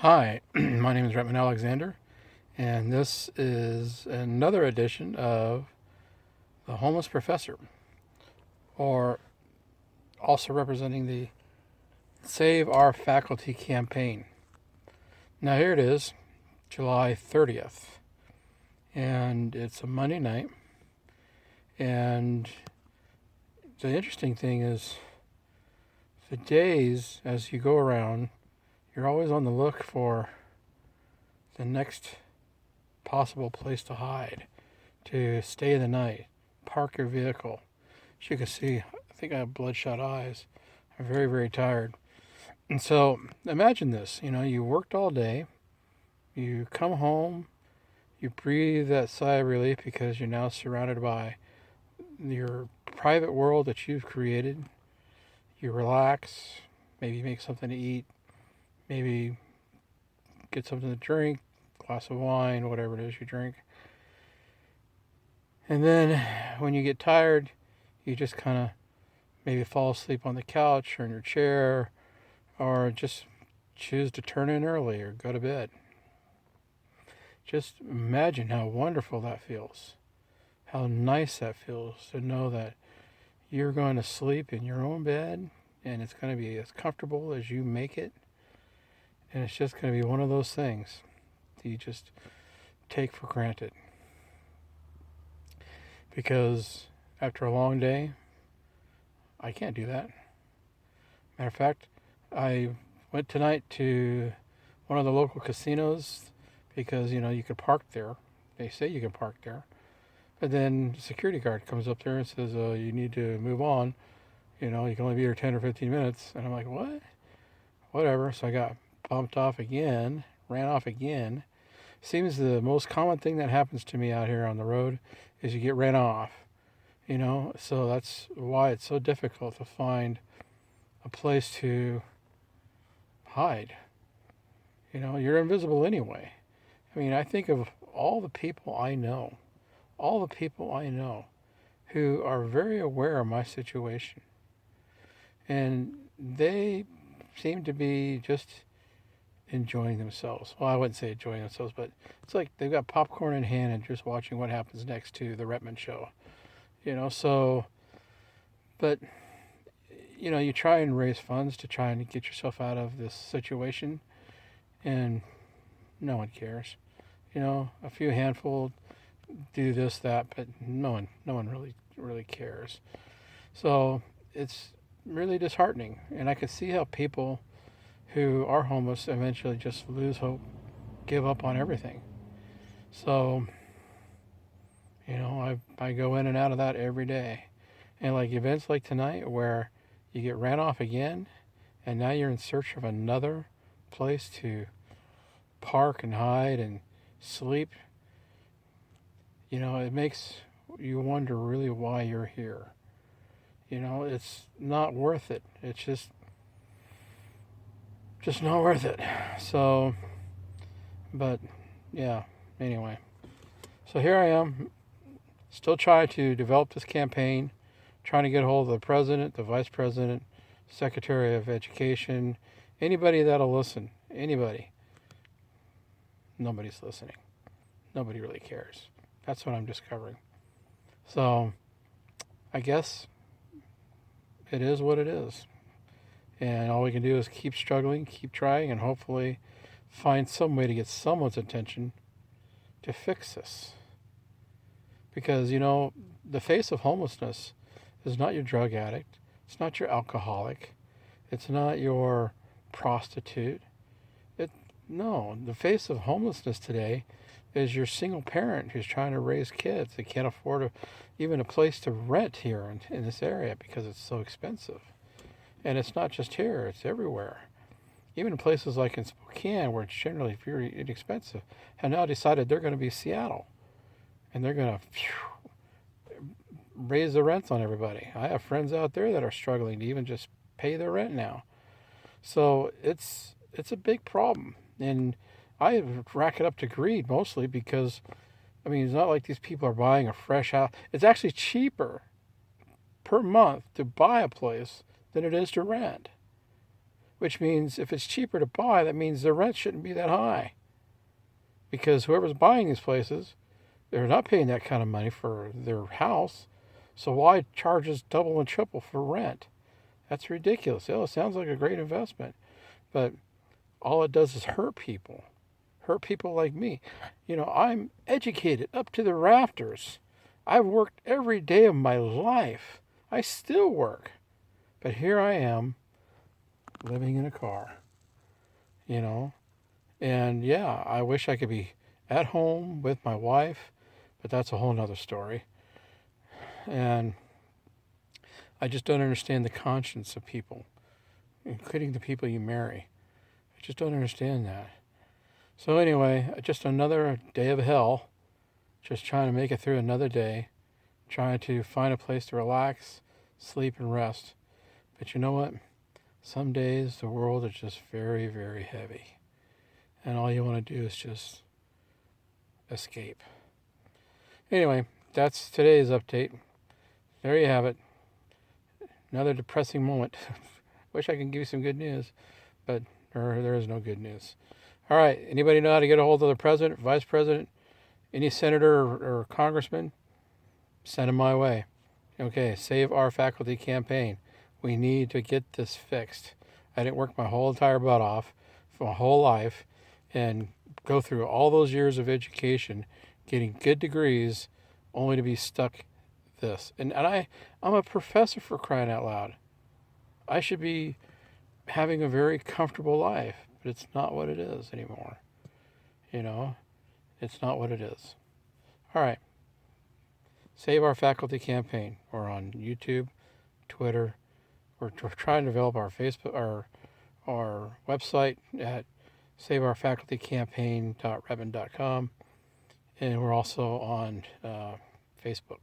Hi, my name is Retman Alexander, and this is another edition of The Homeless Professor, or also representing the Save Our Faculty campaign. Now, here it is, July 30th, and it's a Monday night, and the interesting thing is the days as you go around, you're always on the look for the next possible place to hide, to stay the night, park your vehicle. As you can see, I think I have bloodshot eyes. I'm very, very tired. And so imagine this, you worked all day, you come home, you breathe that sigh of relief because you're now surrounded by your private world that you've created. You relax, maybe make something to eat, maybe get something to drink, glass of wine, whatever it is you drink. And then when you get tired, you just kind of maybe fall asleep on the couch or in your chair, or just choose to turn in early or go to bed. Just imagine how wonderful that feels. How nice that feels to know that you're going to sleep in your own bed and it's going to be as comfortable as you make it. And it's just going to be one of those things that you just take for granted. Because after a long day, I can't do that. Matter of fact, I went tonight to one of the local casinos because, you could park there. They say you can park there. But then the security guard comes up there and says, you need to move on. You can only be here 10 or 15 minutes. And I'm like, what? Whatever. So I got bumped off again, ran off again. Seems the most common thing that happens to me out here on the road is you get ran off. So that's why it's so difficult to find a place to hide. You're invisible anyway. I think of all the people I know, who are very aware of my situation. And they seem to be just enjoying themselves. Well, I wouldn't say enjoying themselves, but it's like they've got popcorn in hand and just watching what happens next to the Retman show. So, but, you try and raise funds to try and get yourself out of this situation, and no one cares. A few handful do this, that, but no one really cares. So it's really disheartening, and I could see how people who are homeless eventually just lose hope, give up on everything. So, I go in and out of that every day. And like events like tonight where you get ran off again and now you're in search of another place to park and hide and sleep, it makes you wonder really why you're here. It's not worth it. It's just not worth it. So, but yeah, anyway. So here I am, still trying to develop this campaign, trying to get a hold of the president, the vice president, secretary of education, anybody that'll listen. Anybody. Nobody's listening. Nobody really cares. That's what I'm discovering. So I guess it is what it is. And all we can do is keep struggling, keep trying, and hopefully find some way to get someone's attention to fix this. Because, the face of homelessness is not your drug addict. It's not your alcoholic. It's not your prostitute. No, the face of homelessness today is your single parent who's trying to raise kids. They can't afford even a place to rent here in this area because it's so expensive. And it's not just here, it's everywhere. Even in places like in Spokane, where it's generally very inexpensive, have now decided they're going to be Seattle. And they're going to raise the rents on everybody. I have friends out there that are struggling to even just pay their rent now. So it's a big problem. And I rack it up to greed mostly because, it's not like these people are buying a fresh house. It's actually cheaper per month to buy a place than it is to rent. which means if it's cheaper to buy, that means the rent shouldn't be that high. Because whoever's buying these places, they're not paying that kind of money for their house. So why charge us double and triple for rent? That's ridiculous. Oh, it sounds like a great investment. But all it does is hurt people. Hurt people like me. I'm educated up to the rafters. I've worked every day of my life. I still work. But here I am living in a car. And yeah, I wish I could be at home with my wife, but that's a whole nother story. And I just don't understand the conscience of people, including the people you marry. I just don't understand that. So anyway, just another day of hell, just trying to make it through another day, trying to find a place to relax, sleep, and rest. But you know what? Some days the world is just very, very heavy. And all you want to do is just escape. Anyway, that's today's update. There you have it. Another depressing moment. Wish I could give you some good news, but there is no good news. All right. Anybody know how to get a hold of the president, vice president, any senator or congressman? Send them my way. Okay. Save Our Faculty campaign. We need to get this fixed. I didn't work my whole entire butt off for my whole life and go through all those years of education, getting good degrees, only to be stuck this. And I'm a professor, for crying out loud. I should be having a very comfortable life, but it's not what it is anymore. It's not what it is. All right. Save Our Faculty campaign. We're on YouTube, Twitter. We're trying to develop our Facebook, our website at saveourfacultycampaign.redmond.com, and we're also on Facebook.